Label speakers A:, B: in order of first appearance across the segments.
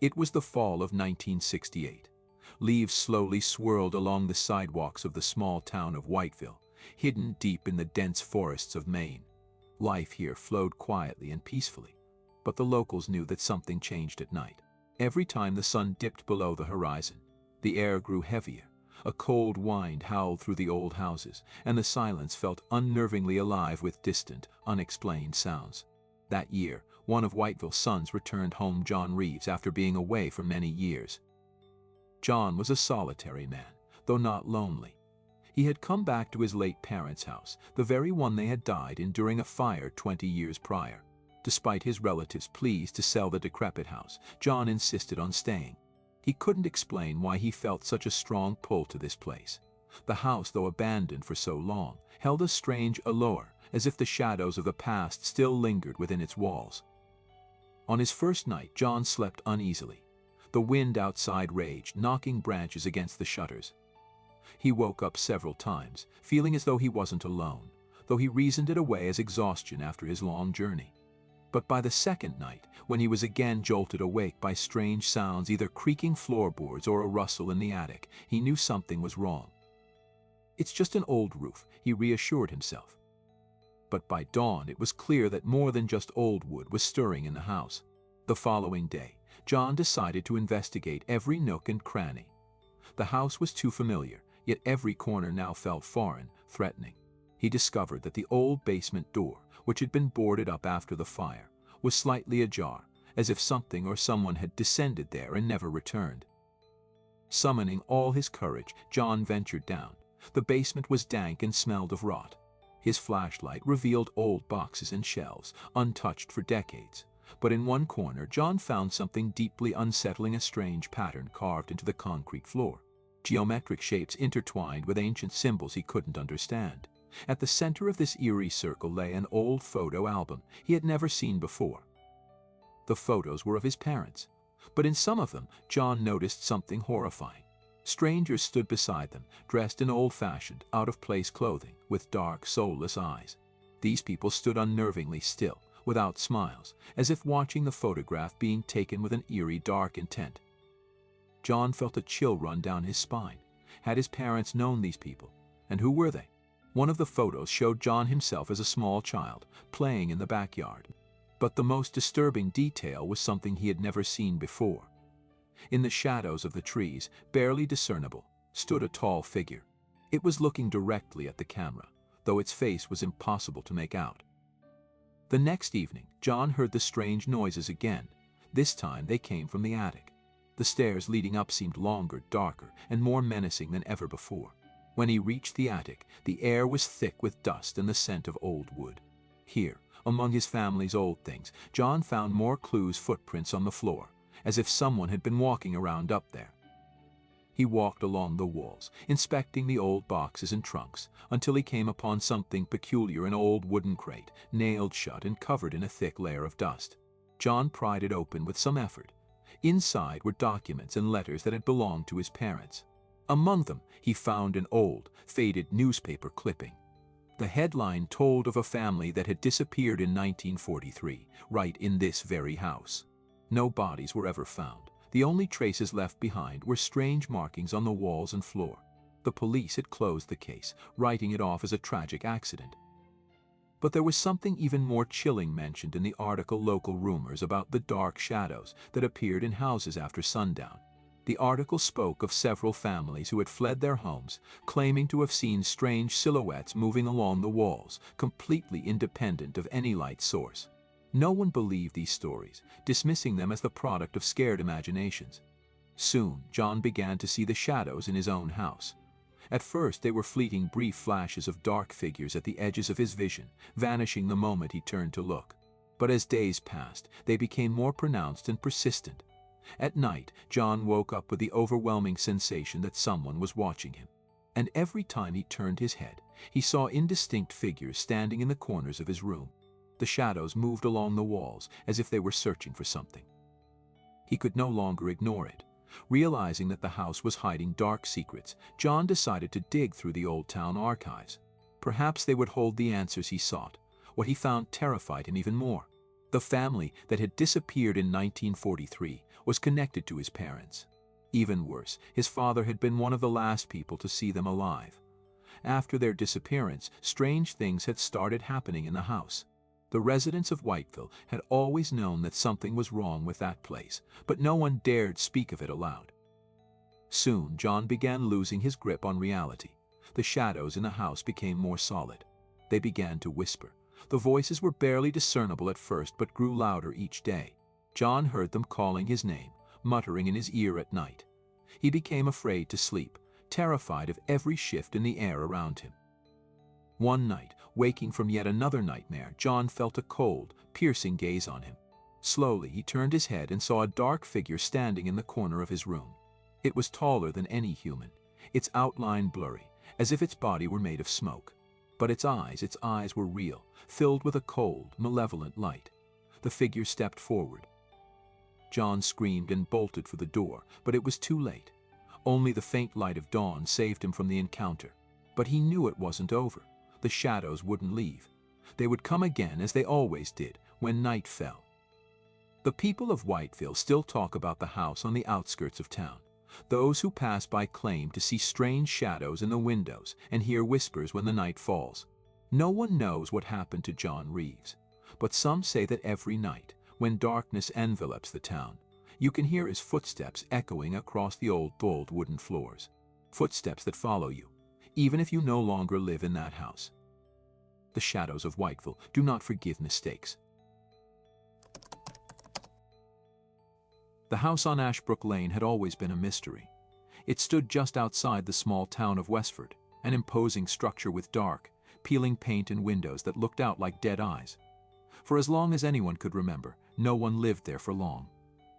A: It was the fall of 1968. Leaves slowly swirled along the sidewalks of the small town of Whiteville, hidden deep in the dense forests of Maine. Life here flowed quietly and peacefully, but the locals knew that something changed at night. Every time the sun dipped below the horizon, the air grew heavier. A cold wind howled through the old houses, and the silence felt unnervingly alive with distant, unexplained sounds. That year, one of Whiteville's sons returned home, John Reeves, after being away for many years. John was a solitary man, though not lonely. He had come back to his late parents' house, the very one they had died in during a fire 20 years prior. Despite his relatives' pleas to sell the decrepit house, John insisted on staying. He couldn't explain why he felt such a strong pull to this place. The house, though abandoned for so long, held a strange allure, as if the shadows of the past still lingered within its walls. On his first night, John slept uneasily. The wind outside raged, knocking branches against the shutters. He woke up several times, feeling as though he wasn't alone, though he reasoned it away as exhaustion after his long journey. But by the second night, when he was again jolted awake by strange sounds, either creaking floorboards or a rustle in the attic, he knew something was wrong. "It's just an old roof," he reassured himself. But by dawn, it was clear that more than just old wood was stirring in the house. The following day, John decided to investigate every nook and cranny. The house was too familiar, yet every corner now felt foreign, threatening. He discovered that the old basement door, which had been boarded up after the fire, was slightly ajar, as if something or someone had descended there and never returned. Summoning all his courage, John ventured down. The basement was dank and smelled of rot. His flashlight revealed old boxes and shelves, untouched for decades. But in one corner, John found something deeply unsettling, a strange pattern carved into the concrete floor. Geometric shapes intertwined with ancient symbols he couldn't understand. At the center of this eerie circle lay an old photo album he had never seen before. The photos were of his parents, but in some of them, John noticed something horrifying. Strangers stood beside them, dressed in old-fashioned, out-of-place clothing, with dark, soulless eyes. These people stood unnervingly still, without smiles, as if watching the photograph being taken with an eerie, dark intent. John felt a chill run down his spine. Had his parents known these people? And who were they? One of the photos showed John himself as a small child, playing in the backyard. But the most disturbing detail was something he had never seen before. In the shadows of the trees, barely discernible, stood a tall figure. It was looking directly at the camera, though its face was impossible to make out. The next evening, John heard the strange noises again. This time they came from the attic. The stairs leading up seemed longer, darker, and more menacing than ever before. When he reached the attic, the air was thick with dust and the scent of old wood. Here, among his family's old things, John found more clues: footprints on the floor, as if someone had been walking around up there. He walked along the walls, inspecting the old boxes and trunks, until he came upon something peculiar: an old wooden crate, nailed shut and covered in a thick layer of dust. John pried it open with some effort. Inside were documents and letters that had belonged to his parents. Among them, he found an old, faded newspaper clipping. The headline told of a family that had disappeared in 1943, right in this very house. No bodies were ever found. The only traces left behind were strange markings on the walls and floor. The police had closed the case, writing it off as a tragic accident. But there was something even more chilling mentioned in the article: local rumors about the dark shadows that appeared in houses after sundown. The article spoke of several families who had fled their homes, claiming to have seen strange silhouettes moving along the walls, completely independent of any light source. No one believed these stories, dismissing them as the product of scared imaginations. Soon, John began to see the shadows in his own house. At first, they were fleeting, brief flashes of dark figures at the edges of his vision, vanishing the moment he turned to look. But as days passed, they became more pronounced and persistent. At night, John woke up with the overwhelming sensation that someone was watching him. And every time he turned his head, he saw indistinct figures standing in the corners of his room. The shadows moved along the walls as if they were searching for something. He could no longer ignore it. Realizing that the house was hiding dark secrets, John decided to dig through the old town archives. Perhaps they would hold the answers he sought. What he found terrified him even more. The family that had disappeared in 1943 was connected to his parents. Even worse, his father had been one of the last people to see them alive. After their disappearance, strange things had started happening in the house. The residents of Whiteville had always known that something was wrong with that place, but no one dared speak of it aloud. Soon, John began losing his grip on reality. The shadows in the house became more solid. They began to whisper. The voices were barely discernible at first, but grew louder each day. John heard them calling his name, muttering in his ear at night. He became afraid to sleep, terrified of every shift in the air around him. One night, waking from yet another nightmare, John felt a cold, piercing gaze on him. Slowly, he turned his head and saw a dark figure standing in the corner of his room. It was taller than any human, its outline blurry, as if its body were made of smoke. But its eyes were real, filled with a cold, malevolent light. The figure stepped forward. John screamed and bolted for the door, but it was too late. Only the faint light of dawn saved him from the encounter. But he knew it wasn't over. The shadows wouldn't leave. They would come again, as they always did, when night fell. The people of Whiteville still talk about the house on the outskirts of town. Those who pass by claim to see strange shadows in the windows and hear whispers when the night falls. No one knows what happened to John Reeves, but some say that every night, when darkness envelops the town, you can hear his footsteps echoing across the old wooden floors. Footsteps that follow you, even if you no longer live in that house. The shadows of Whiteville do not forgive mistakes. The house on Ashbrook Lane had always been a mystery. It stood just outside the small town of Westford, an imposing structure with dark, peeling paint and windows that looked out like dead eyes. For as long as anyone could remember, no one lived there for long.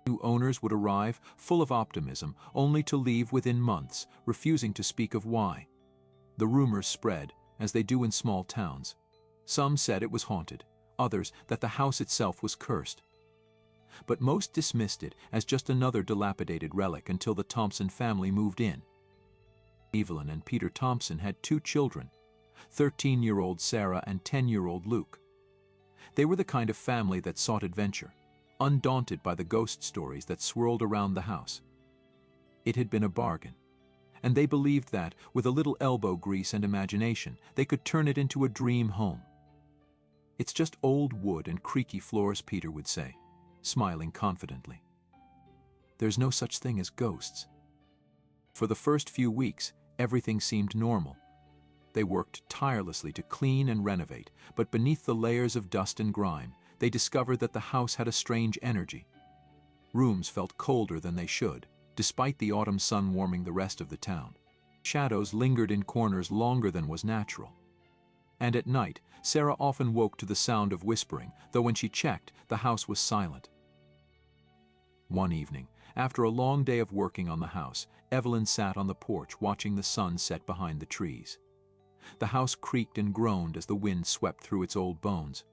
A: New owners would arrive, full of optimism, only to leave within months, refusing to speak of why. The rumors spread, as they do in small towns. Some said it was haunted, others that the house itself was cursed. But most dismissed it as just another dilapidated relic until the Thompson family moved in. Evelyn and Peter Thompson had 2 children, 13-year-old Sarah and 10-year-old Luke. They were the kind of family that sought adventure, undaunted by the ghost stories that swirled around the house. It had been a bargain, and they believed that, with a little elbow grease and imagination, they could turn it into a dream home. "It's just old wood and creaky floors," Peter would say, smiling confidently. "There's no such thing as ghosts." For the first few weeks, everything seemed normal. They worked tirelessly to clean and renovate, but beneath the layers of dust and grime, they discovered that the house had a strange energy. Rooms felt colder than they should, despite the autumn sun warming the rest of the town. Shadows lingered in corners longer than was natural. And at night, Sarah often woke to the sound of whispering, though when she checked, the house was silent. One evening, after a long day of working on the house, Evelyn sat on the porch watching the sun set behind the trees. The house creaked and groaned as the wind swept through its old bones.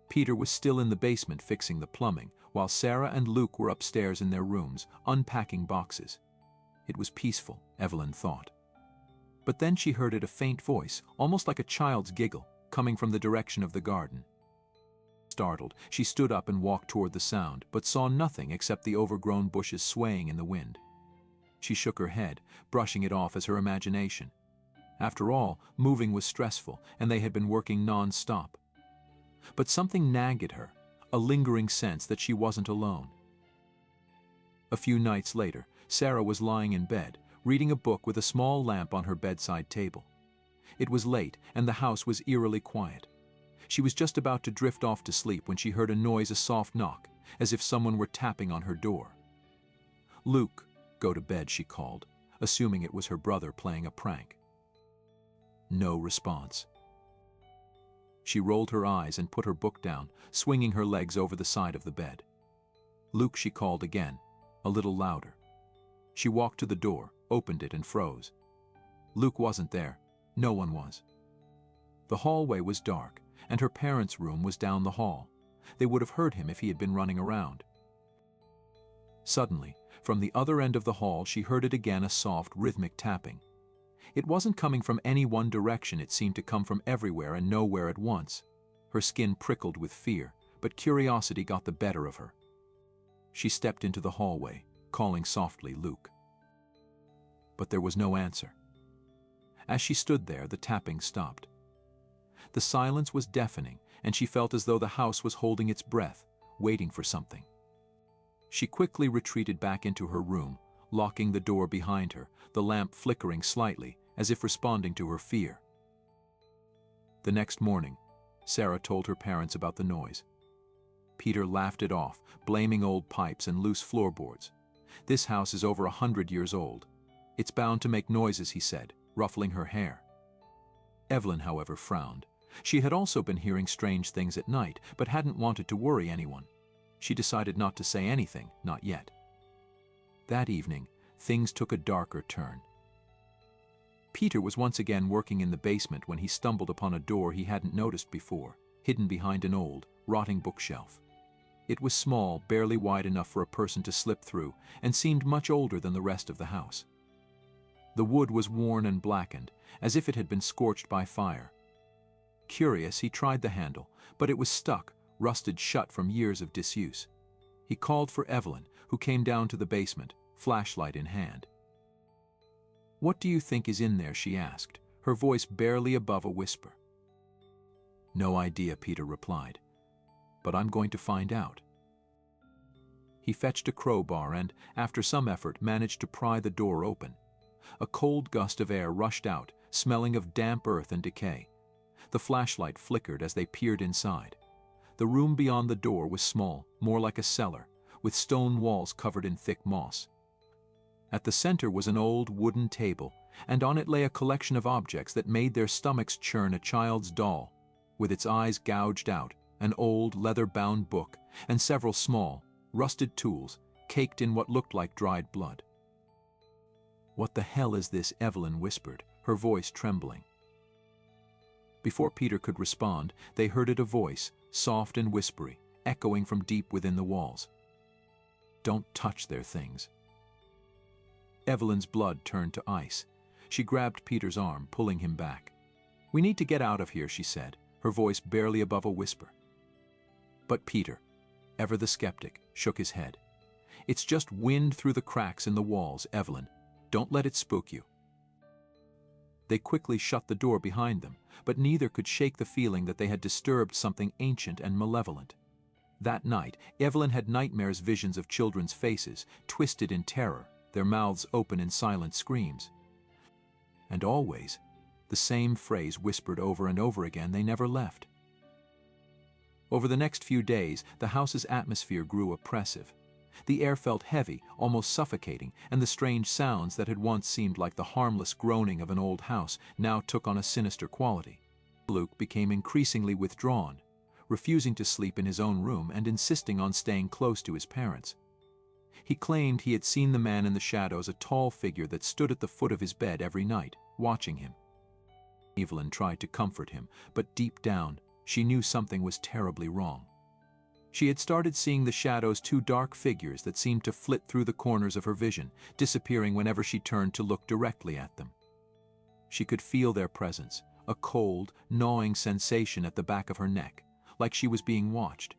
A: Peter was still in the basement fixing the plumbing, while Sarah and Luke were upstairs in their rooms, unpacking boxes. It was peaceful, Evelyn thought. But then she heard a faint voice, almost like a child's giggle, coming from the direction of the garden. Startled, she stood up and walked toward the sound, but saw nothing except the overgrown bushes swaying in the wind. She shook her head, brushing it off as her imagination. After all, moving was stressful, and they had been working non-stop. But something nagged at her, a lingering sense that she wasn't alone. A few nights later, Sarah was lying in bed, reading a book with a small lamp on her bedside table. It was late, and the house was eerily quiet. She was just about to drift off to sleep when she heard a soft knock, as if someone were tapping on her door. "Luke, go to bed," she called, assuming it was her brother playing a prank. No response. She rolled her eyes and put her book down, swinging her legs over the side of the bed. "Luke," she called again, a little louder. She walked to the door, opened it, and froze. Luke wasn't there. No one was. The hallway was dark, and her parents' room was down the hall. They would have heard him if he had been running around. Suddenly, from the other end of the hall, she heard it again, a soft, rhythmic tapping. It wasn't coming from any one direction, it seemed to come from everywhere and nowhere at once. Her skin prickled with fear, but curiosity got the better of her. She stepped into the hallway, calling softly, "Luke." But there was no answer. As she stood there, the tapping stopped. The silence was deafening, and she felt as though the house was holding its breath, waiting for something. She quickly retreated back into her room, locking the door behind her, the lamp flickering slightly, as if responding to her fear. The next morning, Sarah told her parents about the noise. Peter laughed it off, blaming old pipes and loose floorboards. "This house is over 100 years old. It's bound to make noises," he said, ruffling her hair. Evelyn, however, frowned. She had also been hearing strange things at night, but hadn't wanted to worry anyone. She decided not to say anything, not yet. That evening, things took a darker turn. Peter was once again working in the basement when he stumbled upon a door he hadn't noticed before, hidden behind an old, rotting bookshelf. It was small, barely wide enough for a person to slip through, and seemed much older than the rest of the house. The wood was worn and blackened, as if it had been scorched by fire. Curious, he tried the handle, but it was stuck, rusted shut from years of disuse. He called for Evelyn, who came down to the basement, flashlight in hand. "What do you think is in there?" she asked, her voice barely above a whisper. "No idea," Peter replied, "but I'm going to find out." He fetched a crowbar and, after some effort, managed to pry the door open. A cold gust of air rushed out, smelling of damp earth and decay. The flashlight flickered as they peered inside. The room beyond the door was small, more like a cellar, with stone walls covered in thick moss. At the center was an old wooden table, and on it lay a collection of objects that made their stomachs churn: a child's doll, with its eyes gouged out, an old leather-bound book, and several small, rusted tools, caked in what looked like dried blood. "What the hell is this?" Evelyn whispered, her voice trembling. Before Peter could respond, they heard it, a voice, soft and whispery, echoing from deep within the walls. "Don't touch their things." Evelyn's blood turned to ice. She grabbed Peter's arm, pulling him back. "We need to get out of here," she said, her voice barely above a whisper. But Peter, ever the skeptic, shook his head. "It's just wind through the cracks in the walls, Evelyn. Don't let it spook you." They quickly shut the door behind them, but neither could shake the feeling that they had disturbed something ancient and malevolent. That night, Evelyn had nightmares, visions of children's faces, twisted in terror, their mouths open in silent screams. And always, the same phrase whispered over and over again. They never left. Over the next few days, the house's atmosphere grew oppressive. The air felt heavy, almost suffocating, and the strange sounds that had once seemed like the harmless groaning of an old house now took on a sinister quality. Luke became increasingly withdrawn, refusing to sleep in his own room and insisting on staying close to his parents. He claimed he had seen the man in the shadows, a tall figure that stood at the foot of his bed every night, watching him. Evelyn tried to comfort him, but deep down, she knew something was terribly wrong. She had started seeing the shadows, two dark figures that seemed to flit through the corners of her vision, disappearing whenever she turned to look directly at them. She could feel their presence, a cold, gnawing sensation at the back of her neck, like she was being watched.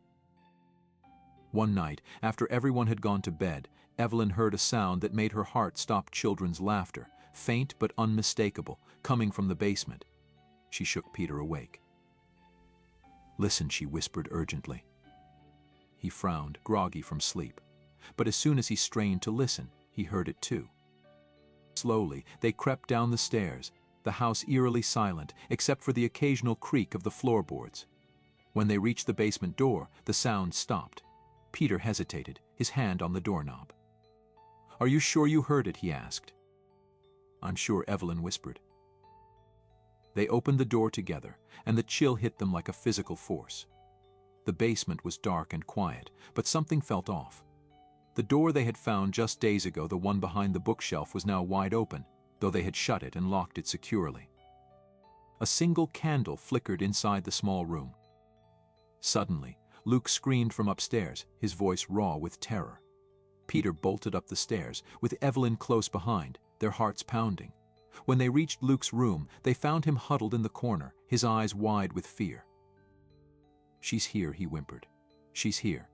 A: One night, after everyone had gone to bed, Evelyn heard a sound that made her heart stop: children's laughter, faint but unmistakable, coming from the basement. She shook Peter awake. "Listen," she whispered urgently. He frowned, groggy from sleep. But as soon as he strained to listen, he heard it too. Slowly, they crept down the stairs, the house eerily silent, except for the occasional creak of the floorboards. When they reached the basement door, the sound stopped. Peter hesitated, his hand on the doorknob. "Are you sure you heard it?" he asked. "I'm sure," Evelyn whispered. They opened the door together, and the chill hit them like a physical force. The basement was dark and quiet, but something felt off. The door they had found just days ago, the one behind the bookshelf, was now wide open, though they had shut it and locked it securely. A single candle flickered inside the small room. Suddenly, Luke screamed from upstairs, his voice raw with terror. Peter bolted up the stairs, with Evelyn close behind, their hearts pounding. When they reached Luke's room, they found him huddled in the corner, his eyes wide with fear. "She's here," he whimpered. She's here."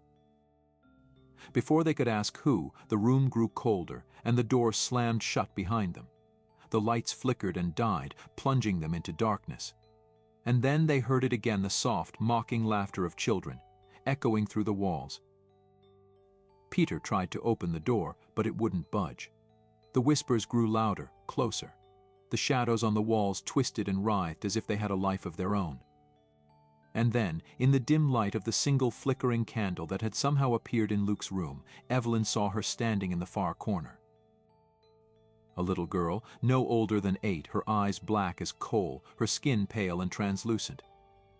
A: Before they could ask who, the room grew colder, and the door slammed shut behind them. The lights flickered and died, plunging them into darkness. And then they heard it again, the soft, mocking laughter of children, echoing through the walls. Peter tried to open the door, but it wouldn't budge. The whispers grew louder, closer. The shadows on the walls twisted and writhed as if they had a life of their own. And then, in the dim light of the single flickering candle that had somehow appeared in Luke's room, Evelyn saw her standing in the far corner. A little girl, no older than 8, her eyes black as coal, her skin pale and translucent.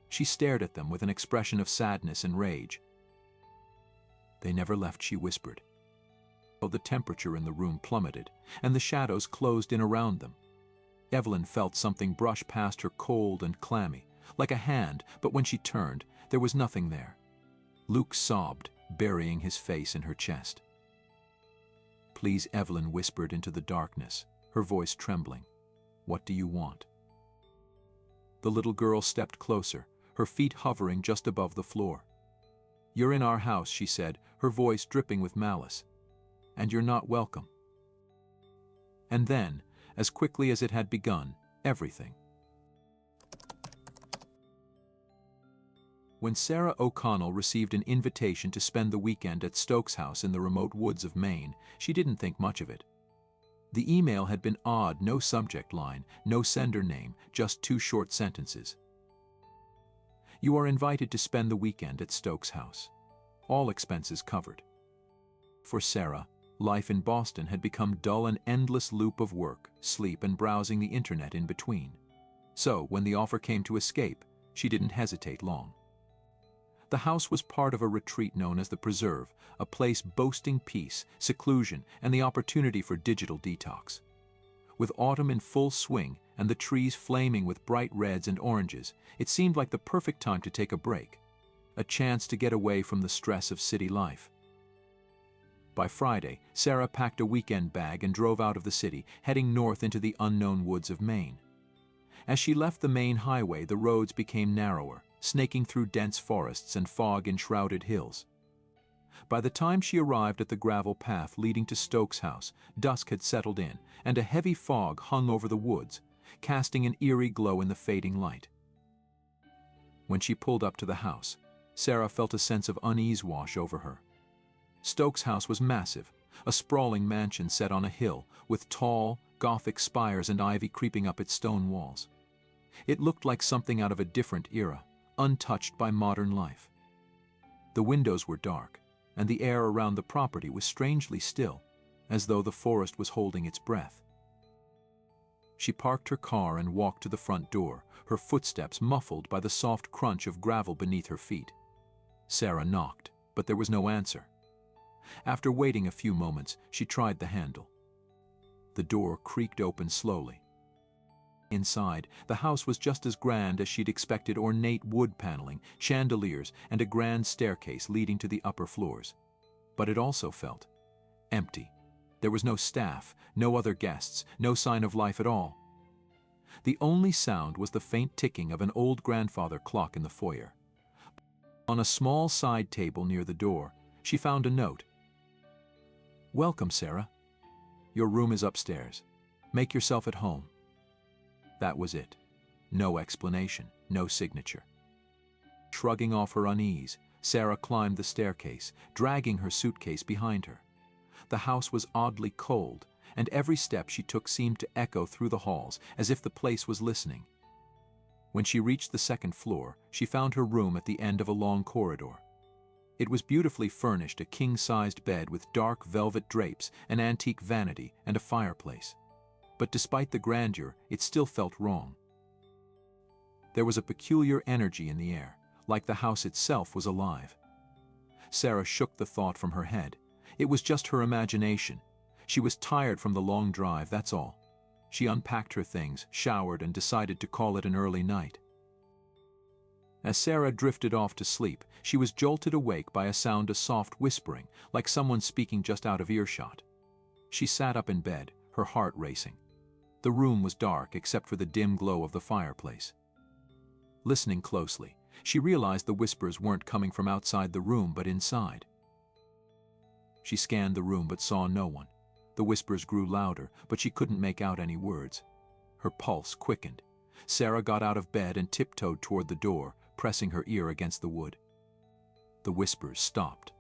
A: She stared at them with an expression of sadness and rage. "They never left," she whispered. The temperature in the room plummeted, and the shadows closed in around them. Evelyn felt something brush past her, cold and clammy, like a hand, but when she turned, there was nothing there. Luke sobbed, burying his face in her chest. "Please," Evelyn whispered into the darkness, her voice trembling. "What do you want?" The little girl stepped closer, her feet hovering just above the floor. "You're in our house," she said, her voice dripping with malice. "And you're not welcome." And then, as quickly as it had begun, everything. When Sarah O'Connell received an invitation to spend the weekend at Stokes' house in the remote woods of Maine, she didn't think much of it. The email had been odd, no subject line, no sender name, just 2 short sentences. "You are invited to spend the weekend at Stokes' house. All expenses covered." For Sarah, life in Boston had become dull, an endless loop of work, sleep, and browsing the internet in between. So, when the offer came to escape, she didn't hesitate long. The house was part of a retreat known as the Preserve, a place boasting peace, seclusion, and the opportunity for digital detox. With autumn in full swing and the trees flaming with bright reds and oranges, it seemed like the perfect time to take a break, a chance to get away from the stress of city life. By Friday, Sarah packed a weekend bag and drove out of the city, heading north into the unknown woods of Maine. As she left the main highway, the roads became narrower, snaking through dense forests and fog-enshrouded hills. By the time she arrived at the gravel path leading to Stokes' house, dusk had settled in, and a heavy fog hung over the woods, casting an eerie glow in the fading light. When she pulled up to the house, Sarah felt a sense of unease wash over her. Stokes' house was massive, a sprawling mansion set on a hill, with tall, Gothic spires and ivy creeping up its stone walls. It looked like something out of a different era, untouched by modern life. The windows were dark, and the air around the property was strangely still, as though the forest was holding its breath. She parked her car and walked to the front door, her footsteps muffled by the soft crunch of gravel beneath her feet. Sarah knocked, but there was no answer. After waiting a few moments, she tried the handle. The door creaked open slowly. Inside, the house was just as grand as she'd expected: ornate wood paneling, chandeliers, and a grand staircase leading to the upper floors. But it also felt empty. There was no staff, no other guests, no sign of life at all. The only sound was the faint ticking of an old grandfather clock in the foyer. On a small side table near the door, she found a note. "Welcome, Sarah. Your room is upstairs. Make yourself at home." That was it. No explanation, no signature. Shrugging off her unease, Sarah climbed the staircase, dragging her suitcase behind her. The house was oddly cold, and every step she took seemed to echo through the halls, as if the place was listening. When she reached the 2nd floor, she found her room at the end of a long corridor. It was beautifully furnished, a king-sized bed with dark velvet drapes, an antique vanity, and a fireplace. But despite the grandeur, it still felt wrong. There was a peculiar energy in the air, like the house itself was alive. Sarah shook the thought from her head. It was just her imagination. She was tired from the long drive, that's all. She unpacked her things, showered, and decided to call it an early night. As Sarah drifted off to sleep, she was jolted awake by a sound of soft whispering, like someone speaking just out of earshot. She sat up in bed, her heart racing. The room was dark except for the dim glow of the fireplace. Listening closely, She realized the whispers weren't coming from outside the room but inside. She scanned the room but saw no one. The whispers grew louder, but she couldn't make out any words. Her pulse quickened. Sarah got out of bed and tiptoed toward the door, pressing her ear against the wood. The whispers stopped.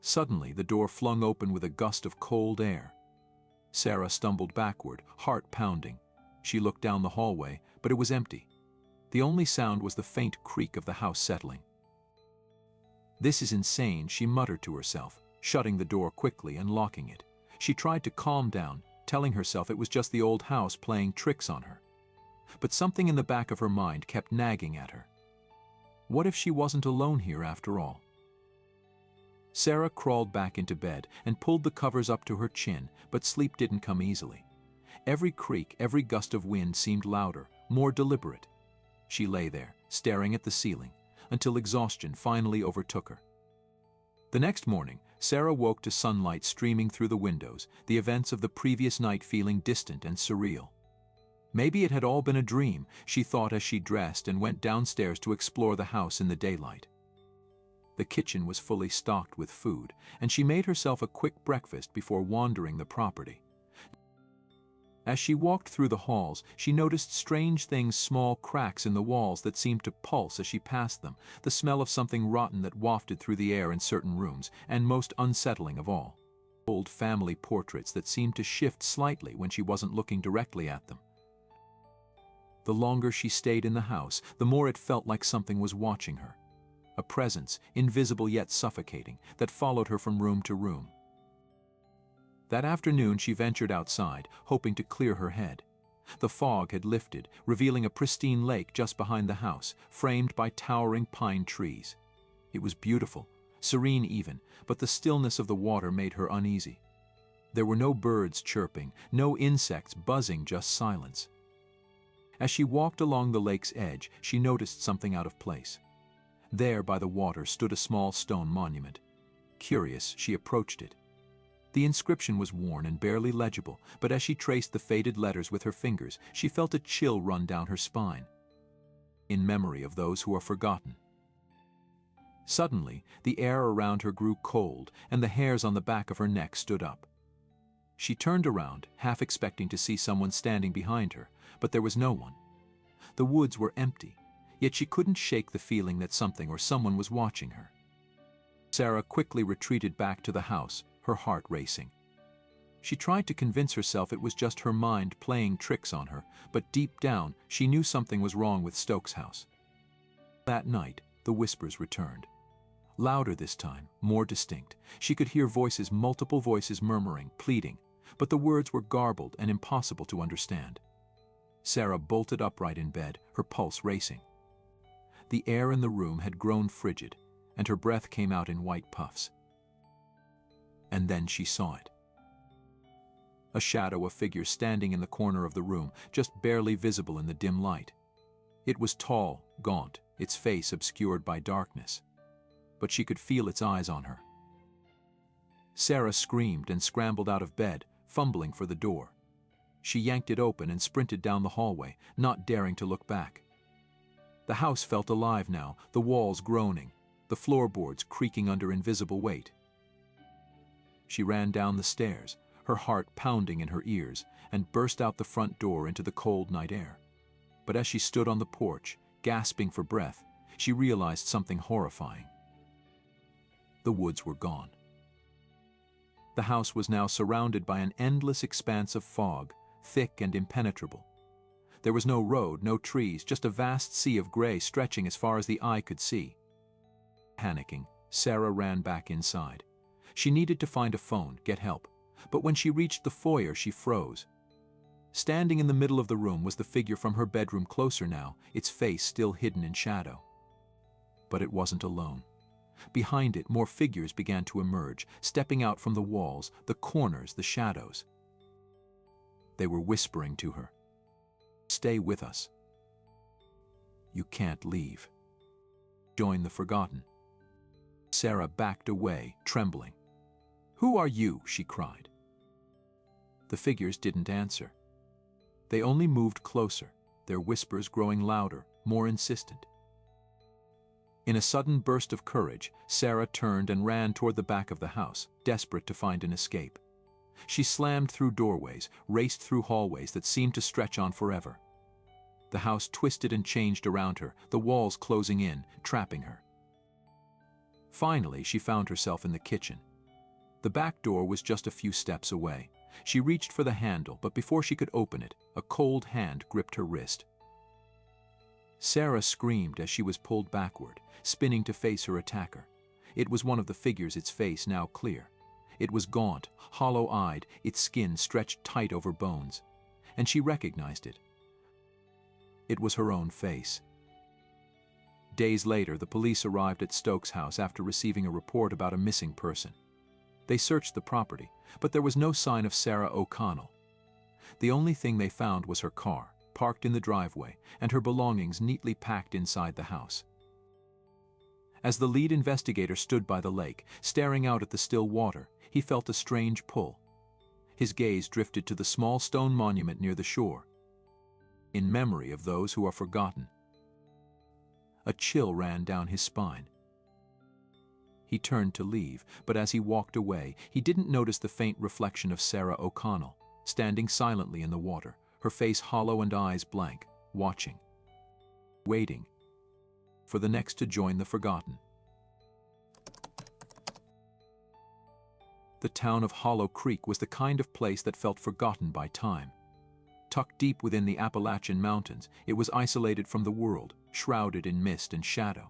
A: Suddenly, the door flung open with a gust of cold air. Sarah stumbled backward, heart pounding. She looked down the hallway, but it was empty. The only sound was the faint creak of the house settling. "This is insane," she muttered to herself, shutting the door quickly and locking it. She tried to calm down, telling herself it was just the old house playing tricks on her. But something in the back of her mind kept nagging at her. What if she wasn't alone here after all? Sarah crawled back into bed and pulled the covers up to her chin, but sleep didn't come easily. Every creak, every gust of wind seemed louder, more deliberate. She lay there, staring at the ceiling, until exhaustion finally overtook her. The next morning, Sarah woke to sunlight streaming through the windows, the events of the previous night feeling distant and surreal. Maybe it had all been a dream, she thought as she dressed and went downstairs to explore the house in the daylight. The kitchen was fully stocked with food, and she made herself a quick breakfast before wandering the property. As she walked through the halls, she noticed strange things, small cracks in the walls that seemed to pulse as she passed them, the smell of something rotten that wafted through the air in certain rooms, and most unsettling of all, old family portraits that seemed to shift slightly when she wasn't looking directly at them. The longer she stayed in the house, the more it felt like something was watching her. A presence, invisible yet suffocating, that followed her from room to room. That afternoon she ventured outside, hoping to clear her head. The fog had lifted, revealing a pristine lake just behind the house, framed by towering pine trees. It was beautiful, serene even, but the stillness of the water made her uneasy. There were no birds chirping, no insects buzzing, just silence. As she walked along the lake's edge, she noticed something out of place. There by the water stood a small stone monument. Curious, she approached it. The inscription was worn and barely legible, but as she traced the faded letters with her fingers, she felt a chill run down her spine. In memory of those who are forgotten. Suddenly, the air around her grew cold, and the hairs on the back of her neck stood up. She turned around, half expecting to see someone standing behind her, but there was no one. The woods were empty, yet she couldn't shake the feeling that something or someone was watching her. Sarah quickly retreated back to the house, her heart racing. She tried to convince herself it was just her mind playing tricks on her, but deep down she knew something was wrong with Stokes' house. That night, the whispers returned. Louder this time, more distinct. She could hear voices, multiple voices murmuring, pleading, but the words were garbled and impossible to understand. Sarah bolted upright in bed, her pulse racing. The air in the room had grown frigid, and her breath came out in white puffs. And then she saw it. A shadow, a figure standing in the corner of the room, just barely visible in the dim light. It was tall, gaunt, its face obscured by darkness, but she could feel its eyes on her. Sarah screamed and scrambled out of bed, fumbling for the door. She yanked it open and sprinted down the hallway, not daring to look back. The house felt alive now, the walls groaning, the floorboards creaking under invisible weight. She ran down the stairs, her heart pounding in her ears, and burst out the front door into the cold night air. But as she stood on the porch, gasping for breath, she realized something horrifying. The woods were gone. The house was now surrounded by an endless expanse of fog, thick and impenetrable. There was no road, no trees, just a vast sea of gray stretching as far as the eye could see. Panicking, Sarah ran back inside. She needed to find a phone, get help, but when she reached the foyer, she froze. Standing in the middle of the room was the figure from her bedroom, closer now, its face still hidden in shadow. But it wasn't alone. Behind it, more figures began to emerge, stepping out from the walls, the corners, the shadows. They were whispering to her. "Stay with us. You can't leave. Join the forgotten." Sarah backed away, trembling. "Who are you?" she cried. The figures didn't answer. They only moved closer, their whispers growing louder, more insistent. In a sudden burst of courage, Sarah turned and ran toward the back of the house, desperate to find an escape. She slammed through doorways, raced through hallways that seemed to stretch on forever. The house twisted and changed around her, the walls closing in, trapping her. Finally, she found herself in the kitchen. The back door was just a few steps away. She reached for the handle, but before she could open it, a cold hand gripped her wrist. Sarah screamed as she was pulled backward, spinning to face her attacker. It was one of the figures, its face now clear. It was gaunt, hollow-eyed, its skin stretched tight over bones. And she recognized it. It was her own face. Days later, the police arrived at Stokes' house after receiving a report about a missing person. They searched the property, but there was no sign of Sarah O'Connell. The only thing they found was her car, parked in the driveway, and her belongings neatly packed inside the house. As the lead investigator stood by the lake, staring out at the still water, he felt a strange pull. His gaze drifted to the small stone monument near the shore. In memory of those who are forgotten. A chill ran down his spine. He turned to leave, but as he walked away, he didn't notice the faint reflection of Sarah O'Connell, standing silently in the water, her face hollow and eyes blank, watching, waiting for the next to join the forgotten. The town of Hollow Creek was the kind of place that felt forgotten by time. Tucked deep within the Appalachian Mountains, it was isolated from the world, shrouded in mist and shadow.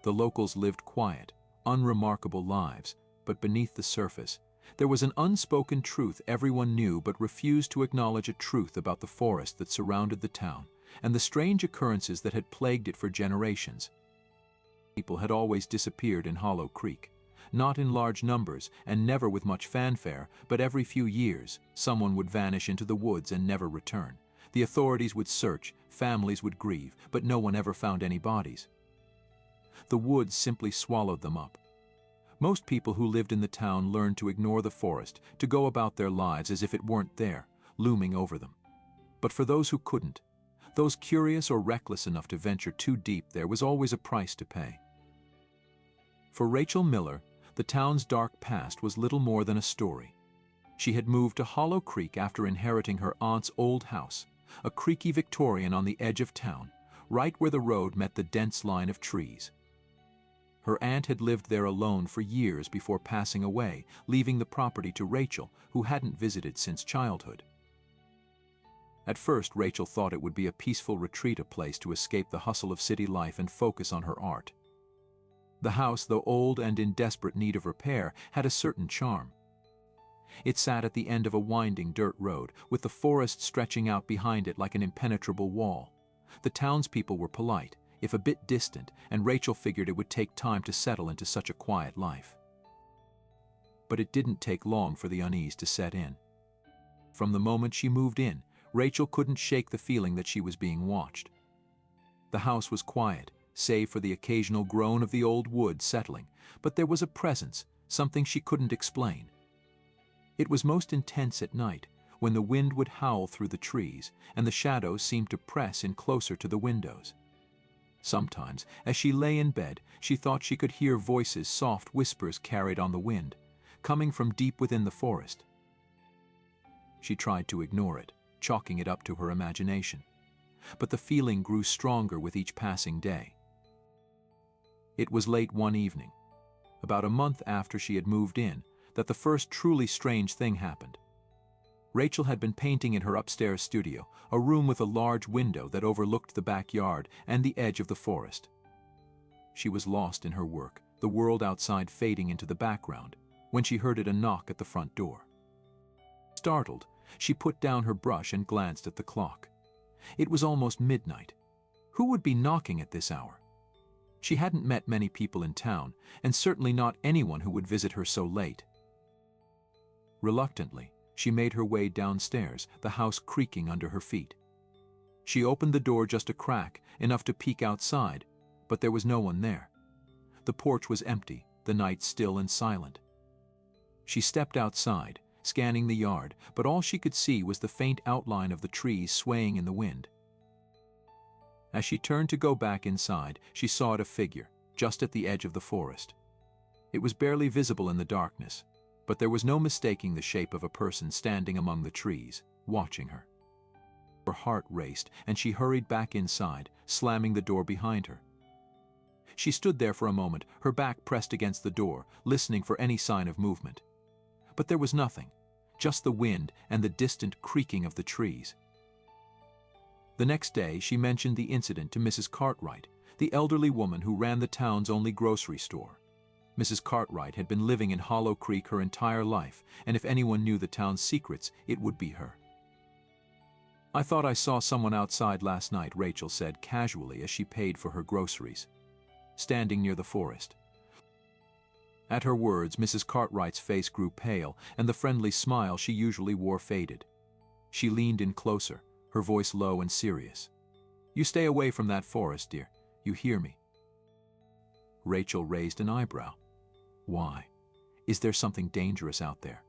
A: The locals lived quiet, unremarkable lives, but beneath the surface, there was an unspoken truth everyone knew but refused to acknowledge, a truth about the forest that surrounded the town and the strange occurrences that had plagued it for generations. People had always disappeared in Hollow Creek, not in large numbers and never with much fanfare, but every few years, someone would vanish into the woods and never return. The authorities would search, families would grieve, but no one ever found any bodies. The woods simply swallowed them up. Most people who lived in the town learned to ignore the forest, to go about their lives as if it weren't there, looming over them. But for those who couldn't, those curious or reckless enough to venture too deep, there was always a price to pay. For Rachel Miller, the town's dark past was little more than a story. She had moved to Hollow Creek after inheriting her aunt's old house, a creaky Victorian on the edge of town, right where the road met the dense line of trees. Her aunt had lived there alone for years before passing away, leaving the property to Rachel, who hadn't visited since childhood. At first, Rachel thought it would be a peaceful retreat, a place to escape the hustle of city life and focus on her art. The house, though old and in desperate need of repair, had a certain charm. It sat at the end of a winding dirt road, with the forest stretching out behind it like an impenetrable wall. The townspeople were polite, if a bit distant, and Rachel figured it would take time to settle into such a quiet life. But it didn't take long for the unease to set in. From the moment she moved in, Rachel couldn't shake the feeling that she was being watched. The house was quiet, save for the occasional groan of the old wood settling, but there was a presence, something she couldn't explain. It was most intense at night, when the wind would howl through the trees, and the shadows seemed to press in closer to the windows. Sometimes, as she lay in bed, she thought she could hear voices, soft whispers carried on the wind, coming from deep within the forest. She tried to ignore it, chalking it up to her imagination, but the feeling grew stronger with each passing day. It was late one evening, about a month after she had moved in, that the first truly strange thing happened. Rachel had been painting in her upstairs studio, a room with a large window that overlooked the backyard and the edge of the forest. She was lost in her work, the world outside fading into the background, when she heard a knock at the front door. Startled, she put down her brush and glanced at the clock. It was almost midnight. Who would be knocking at this hour? She hadn't met many people in town, and certainly not anyone who would visit her so late. Reluctantly, she made her way downstairs, the house creaking under her feet. She opened the door just a crack, enough to peek outside, but there was no one there. The porch was empty, the night still and silent. She stepped outside, scanning the yard, but all she could see was the faint outline of the trees swaying in the wind. As she turned to go back inside, she saw a figure, just at the edge of the forest. It was barely visible in the darkness, but there was no mistaking the shape of a person standing among the trees, watching her. Her heart raced, and she hurried back inside, slamming the door behind her. She stood there for a moment, her back pressed against the door, listening for any sign of movement. But there was nothing, just the wind and the distant creaking of the trees. The next day, she mentioned the incident to Mrs. Cartwright, the elderly woman who ran the town's only grocery store. Mrs. Cartwright had been living in Hollow Creek her entire life, and if anyone knew the town's secrets, it would be her. "I thought I saw someone outside last night," Rachel said casually as she paid for her groceries, "standing near the forest." At her words, Mrs. Cartwright's face grew pale, and the friendly smile she usually wore faded. She leaned in closer, her voice low and serious. "You stay away from that forest, dear. You hear me?" Rachel raised an eyebrow. "Why? Is there something dangerous out there?"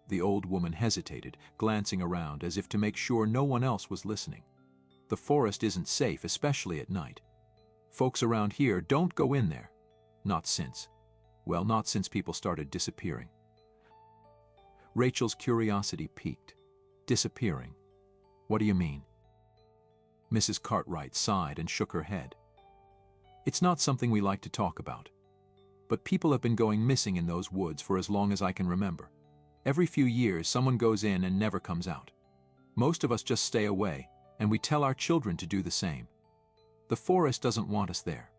A: The old woman hesitated, glancing around as if to make sure no one else was listening. "The forest isn't safe, especially at night. Folks around here don't go in there. Not since people started disappearing." Rachel's curiosity piqued. "Disappearing? What do you mean?" Mrs. Cartwright sighed and shook her head. "It's not something we like to talk about. But people have been going missing in those woods for as long as I can remember. Every few years, someone goes in and never comes out. Most of us just stay away, and we tell our children to do the same. The forest doesn't want us there."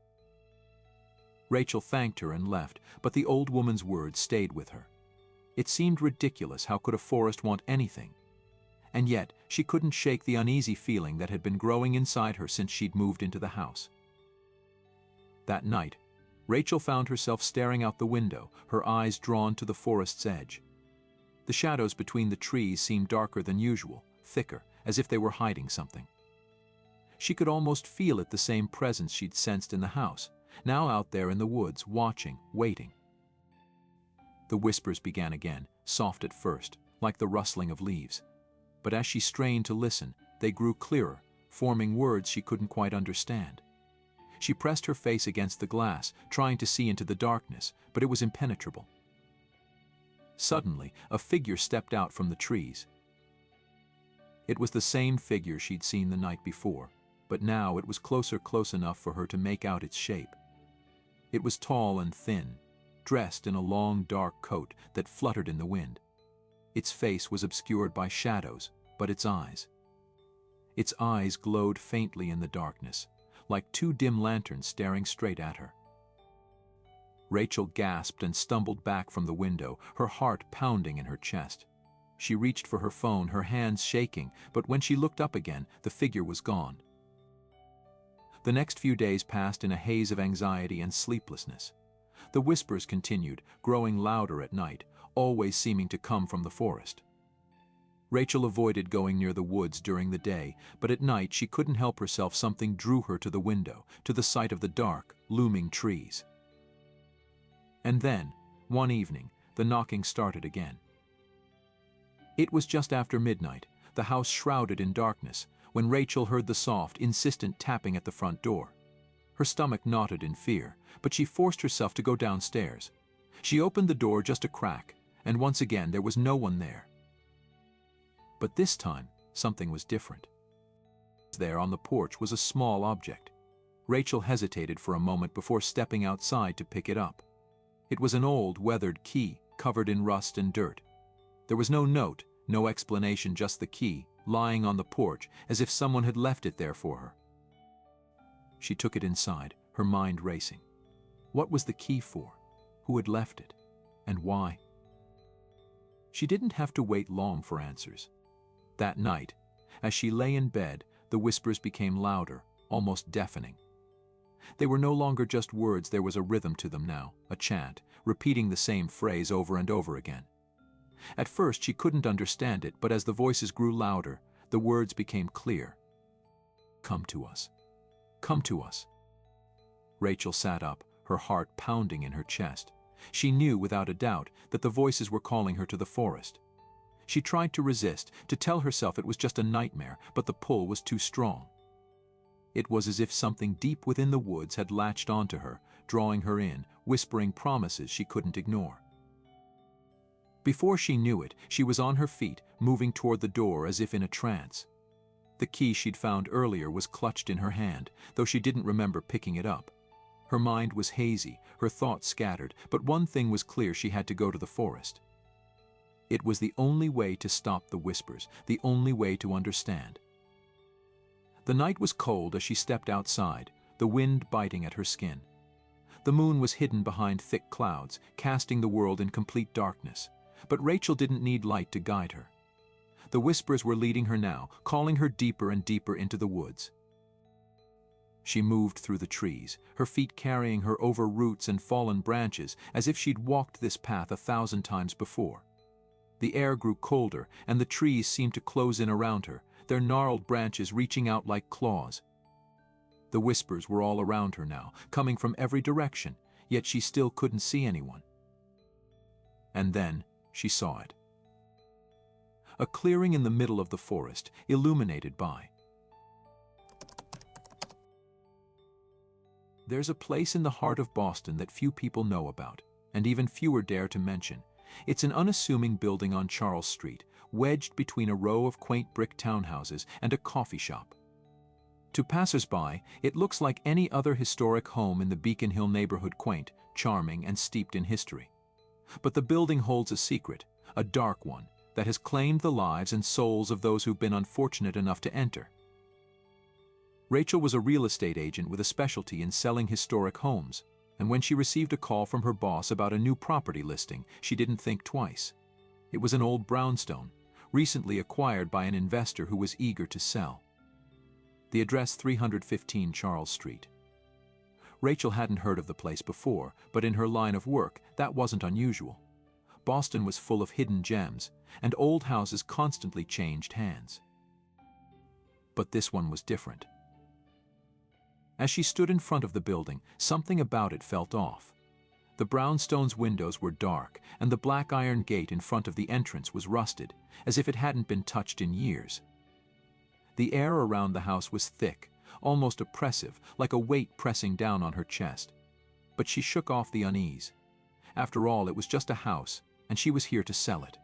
A: Rachel thanked her and left, but the old woman's words stayed with her. It seemed ridiculous. How could a forest want anything? And yet, she couldn't shake the uneasy feeling that had been growing inside her since she'd moved into the house. That night, Rachel found herself staring out the window, her eyes drawn to the forest's edge. The shadows between the trees seemed darker than usual, thicker, as if they were hiding something. She could almost feel it, the same presence she'd sensed in the house, now out there in the woods, watching, waiting. The whispers began again, soft at first, like the rustling of leaves. But as she strained to listen, they grew clearer, forming words she couldn't quite understand. She pressed her face against the glass, trying to see into the darkness, but it was impenetrable. Suddenly, a figure stepped out from the trees. It was the same figure she'd seen the night before, but now it was close enough for her to make out its shape. It was tall and thin, dressed in a long dark coat that fluttered in the wind. Its face was obscured by shadows, but its eyes glowed faintly in the darkness, like two dim lanterns staring straight at her. Rachel gasped and stumbled back from the window, her heart pounding in her chest. She reached for her phone, her hands shaking, but when she looked up again, the figure was gone. The next few days passed in a haze of anxiety and sleeplessness. The whispers continued, growing louder at night, always seeming to come from the forest. Rachel avoided going near the woods during the day, but at night she couldn't help herself. Something drew her to the window, to the sight of the dark, looming trees. And then, one evening, the knocking started again. It was just after midnight, the house shrouded in darkness, when Rachel heard the soft, insistent tapping at the front door. Her stomach knotted in fear, but she forced herself to go downstairs. She opened the door just a crack, and once again there was no one there. But this time, something was different. There on the porch was a small object. Rachel hesitated for a moment before stepping outside to pick it up. It was an old, weathered key, covered in rust and dirt. There was no note, no explanation, just the key, lying on the porch, as if someone had left it there for her. She took it inside, her mind racing. What was the key for? Who had left it? And why? She didn't have to wait long for answers. That night, as she lay in bed, the whispers became louder, almost deafening. They were no longer just words, there was a rhythm to them now, a chant, repeating the same phrase over and over again. At first she couldn't understand it, but as the voices grew louder, the words became clear. "Come to us. Come to us." Rachel sat up, her heart pounding in her chest. She knew without a doubt that the voices were calling her to the forest. She tried to resist, to tell herself it was just a nightmare, but the pull was too strong. It was as if something deep within the woods had latched onto her, drawing her in, whispering promises she couldn't ignore. Before she knew it, she was on her feet, moving toward the door as if in a trance. The key she'd found earlier was clutched in her hand, though she didn't remember picking it up. Her mind was hazy, her thoughts scattered, but one thing was clear: she had to go to the forest. It was the only way to stop the whispers, the only way to understand. The night was cold as she stepped outside, the wind biting at her skin. The moon was hidden behind thick clouds, casting the world in complete darkness. But Rachel didn't need light to guide her. The whispers were leading her now, calling her deeper and deeper into the woods. She moved through the trees, her feet carrying her over roots and fallen branches, as if she'd walked this path 1,000 times before. The air grew colder, and the trees seemed to close in around her, their gnarled branches reaching out like claws. The whispers were all around her now, coming from every direction, yet she still couldn't see anyone. And then she saw it. A clearing in the middle of the forest, illuminated by. There's a place in the heart of Boston that few people know about, and even fewer dare to mention. It's an unassuming building on Charles Street, wedged between a row of quaint brick townhouses and a coffee shop. To passers-by, it looks like any other historic home in the Beacon Hill neighborhood, quaint, charming, and steeped in history. But the building holds a secret, a dark one, that has claimed the lives and souls of those who've been unfortunate enough to enter. Rachel was a real estate agent with a specialty in selling historic homes, and when she received a call from her boss about a new property listing, she didn't think twice. It was an old brownstone, recently acquired by an investor who was eager to sell. The address 315 Charles Street. Rachel hadn't heard of the place before, but in her line of work, that wasn't unusual. Boston was full of hidden gems, and old houses constantly changed hands. But this one was different. As she stood in front of the building, something about it felt off. The brownstone's windows were dark, and the black iron gate in front of the entrance was rusted, as if it hadn't been touched in years. The air around the house was thick, almost oppressive, like a weight pressing down on her chest. But she shook off the unease. After all, it was just a house, and she was here to sell it.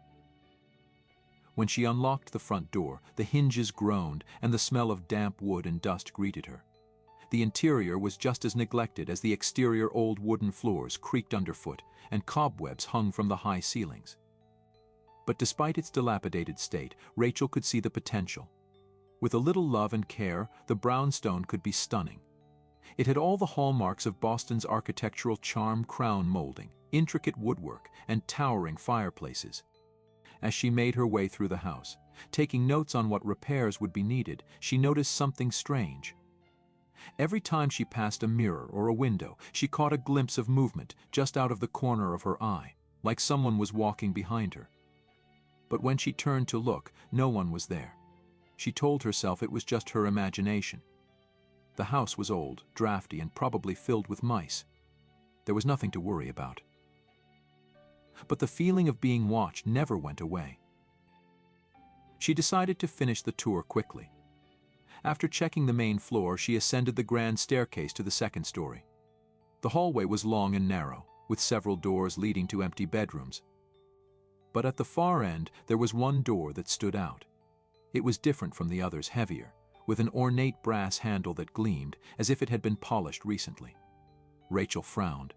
A: When she unlocked the front door, the hinges groaned, and the smell of damp wood and dust greeted her. The interior was just as neglected as the exterior. Old wooden floors creaked underfoot, and cobwebs hung from the high ceilings. But despite its dilapidated state, Rachel could see the potential. With a little love and care, the brownstone could be stunning. It had all the hallmarks of Boston's architectural charm: crown molding, intricate woodwork, and towering fireplaces. As she made her way through the house, taking notes on what repairs would be needed, she noticed something strange. Every time she passed a mirror or a window, she caught a glimpse of movement just out of the corner of her eye, like someone was walking behind her. But when she turned to look, no one was there. She told herself it was just her imagination. The house was old, drafty, and probably filled with mice. There was nothing to worry about. But the feeling of being watched never went away. She decided to finish the tour quickly. After checking the main floor, she ascended the grand staircase to the second story. The hallway was long and narrow, with several doors leading to empty bedrooms. But at the far end, there was one door that stood out. It was different from the others, heavier, with an ornate brass handle that gleamed as if it had been polished recently. Rachel frowned.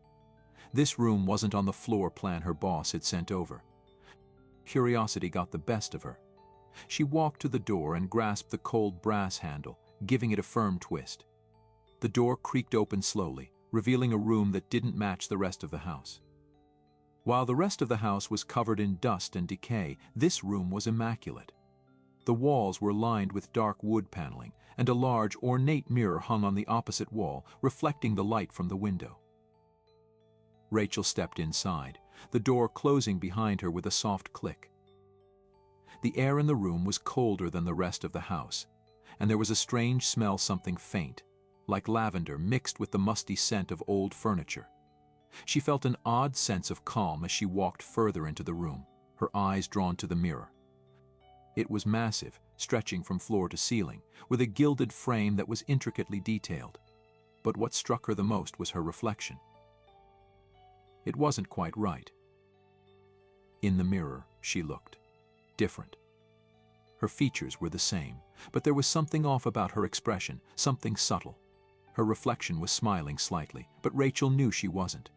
A: This room wasn't on the floor plan her boss had sent over. Curiosity got the best of her. She walked to the door and grasped the cold brass handle, giving it a firm twist. The door creaked open slowly, revealing a room that didn't match the rest of the house. While the rest of the house was covered in dust and decay, this room was immaculate. The walls were lined with dark wood paneling, and a large, ornate mirror hung on the opposite wall, reflecting the light from the window. Rachel stepped inside, the door closing behind her with a soft click. The air in the room was colder than the rest of the house, and there was a strange smell, something faint, like lavender mixed with the musty scent of old furniture. She felt an odd sense of calm as she walked further into the room, her eyes drawn to the mirror. It was massive, stretching from floor to ceiling, with a gilded frame that was intricately detailed. But what struck her the most was her reflection. It wasn't quite right. In the mirror, she looked different. Her features were the same, but there was something off about her expression, something subtle. Her reflection was smiling slightly, but Rachel knew she wasn't.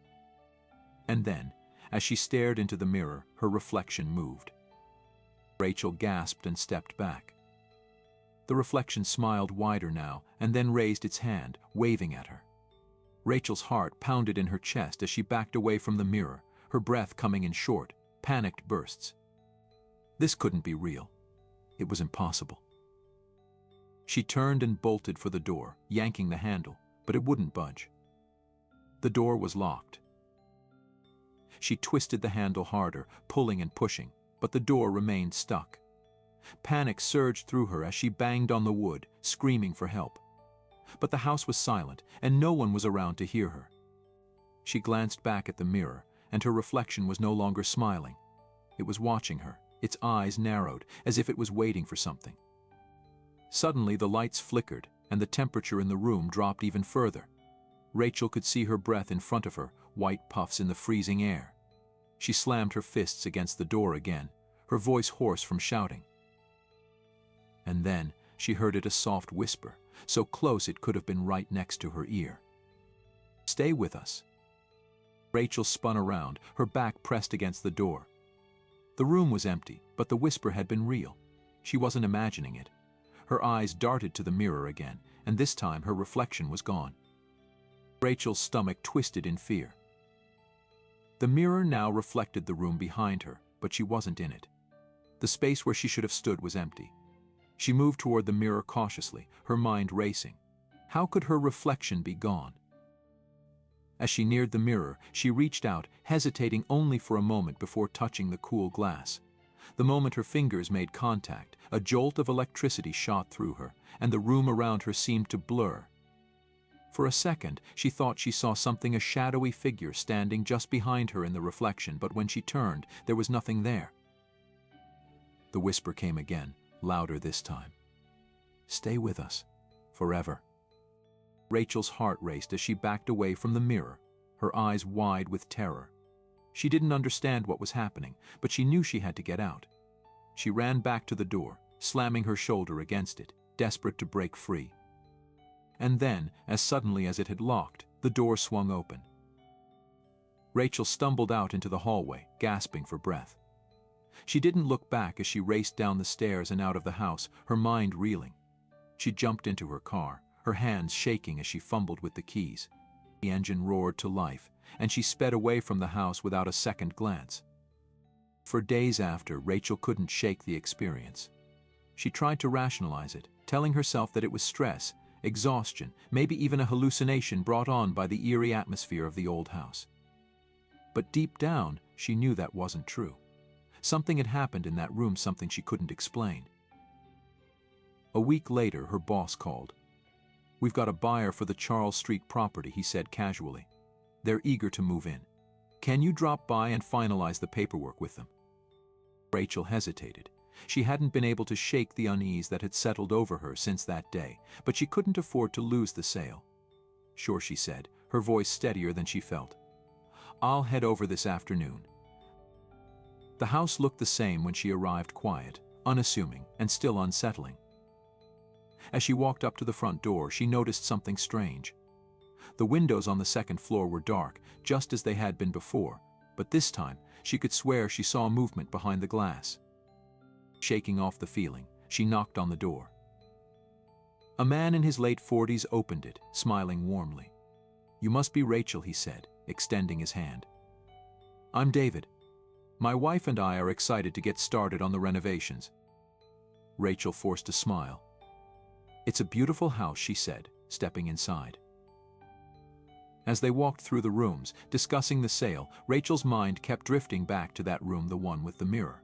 A: And then, as she stared into the mirror, her reflection moved. Rachel gasped and stepped back. The reflection smiled wider now and then raised its hand, waving at her. Rachel's heart pounded in her chest as she backed away from the mirror, her breath coming in short, panicked bursts. This couldn't be real. It was impossible. She turned and bolted for the door, yanking the handle, but it wouldn't budge. The door was locked. She twisted the handle harder, pulling and pushing, but the door remained stuck. Panic surged through her as she banged on the wood, screaming for help. But the house was silent, and no one was around to hear her. She glanced back at the mirror, and her reflection was no longer smiling. It was watching her, its eyes narrowed, as if it was waiting for something. Suddenly the lights flickered, and the temperature in the room dropped even further. Rachel could see her breath in front of her, white puffs in the freezing air. She slammed her fists against the door again, her voice hoarse from shouting. And then she heard it a soft whisper, so close it could have been right next to her ear. "Stay with us." Rachel spun around, her back pressed against the door. The room was empty, but the whisper had been real. She wasn't imagining it. Her eyes darted to the mirror again, and this time her reflection was gone. Rachel's stomach twisted in fear. The mirror now reflected the room behind her, but she wasn't in it. The space where she should have stood was empty. She moved toward the mirror cautiously, her mind racing. How could her reflection be gone? As she neared the mirror, she reached out, hesitating only for a moment before touching the cool glass. The moment her fingers made contact, a jolt of electricity shot through her, and the room around her seemed to blur. For a second, she thought she saw something, a shadowy figure standing just behind her in the reflection, but when she turned, there was nothing there. The whisper came again, louder this time. "Stay with us. Forever." Rachel's heart raced as she backed away from the mirror, her eyes wide with terror. She didn't understand what was happening, but she knew she had to get out. She ran back to the door, slamming her shoulder against it, desperate to break free. And then, as suddenly as it had locked, the door swung open. Rachel stumbled out into the hallway, gasping for breath. She didn't look back as she raced down the stairs and out of the house, her mind reeling. She jumped into her car, her hands shaking as she fumbled with the keys. The engine roared to life, and she sped away from the house without a second glance. For days after, Rachel couldn't shake the experience. She tried to rationalize it, telling herself that it was stress, exhaustion, maybe even a hallucination brought on by the eerie atmosphere of the old house. But deep down, she knew that wasn't true. Something had happened in that room, something she couldn't explain. A week later, her boss called. "We've got a buyer for the Charles Street property," he said casually. "They're eager to move in. Can you drop by and finalize the paperwork with them?" Rachel hesitated. She hadn't been able to shake the unease that had settled over her since that day, but she couldn't afford to lose the sale. "Sure," she said, her voice steadier than she felt. "I'll head over this afternoon." The house looked the same when she arrived, quiet, unassuming, and still unsettling. As she walked up to the front door, she noticed something strange. The windows on the second floor were dark, just as they had been before, but this time she could swear she saw movement behind the glass. Shaking off the feeling, she knocked on the door. A man in his late 40s opened it, smiling warmly. "You must be Rachel," he said, extending his hand. "I'm David. My wife and I are excited to get started on the renovations." Rachel forced a smile. "It's a beautiful house," she said, stepping inside. As they walked through the rooms, discussing the sale, Rachel's mind kept drifting back to that room, the one with the mirror.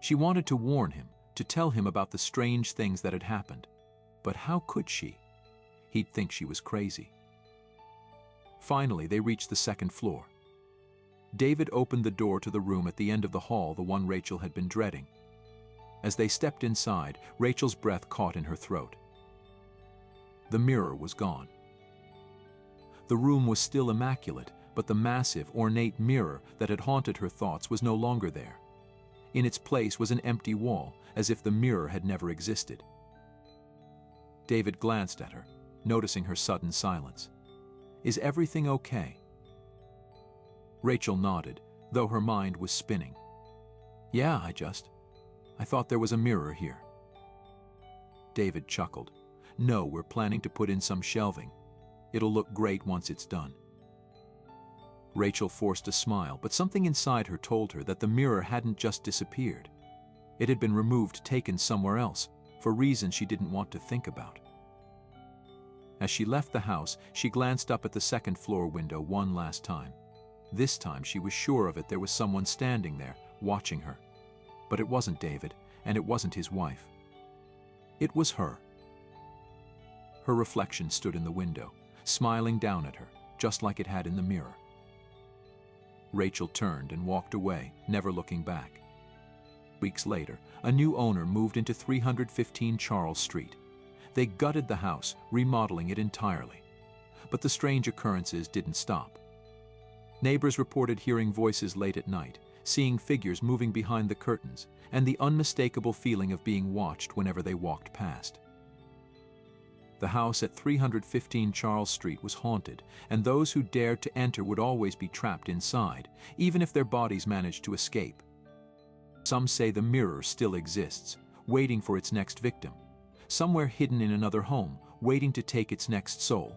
A: She wanted to warn him, to tell him about the strange things that had happened. But how could she? He'd think she was crazy. Finally, they reached the second floor. David opened the door to the room at the end of the hall, the one Rachel had been dreading. As they stepped inside, Rachel's breath caught in her throat. The mirror was gone. The room was still immaculate, but the massive, ornate mirror that had haunted her thoughts was no longer there. In its place was an empty wall, as if the mirror had never existed. David glanced at her, noticing her sudden silence. "Is everything okay?" Rachel nodded, though her mind was spinning. "Yeah, I thought there was a mirror here." David chuckled. "No, we're planning to put in some shelving. It'll look great once it's done." Rachel forced a smile, but something inside her told her that the mirror hadn't just disappeared. It had been removed, taken somewhere else, for reasons she didn't want to think about. As she left the house, she glanced up at the second-floor window one last time. This time she was sure of it. There was someone standing there, watching her. But it wasn't David, and it wasn't his wife. It was her. Her reflection stood in the window, smiling down at her, just like it had in the mirror. Rachel turned and walked away, never looking back. Weeks later, a new owner moved into 315 Charles Street. They gutted the house, remodeling it entirely. But the strange occurrences didn't stop. Neighbors reported hearing voices late at night, seeing figures moving behind the curtains, and the unmistakable feeling of being watched whenever they walked past. The house at 315 Charles Street was haunted, and those who dared to enter would always be trapped inside, even if their bodies managed to escape. Some say the mirror still exists, waiting for its next victim, somewhere hidden in another home, waiting to take its next soul.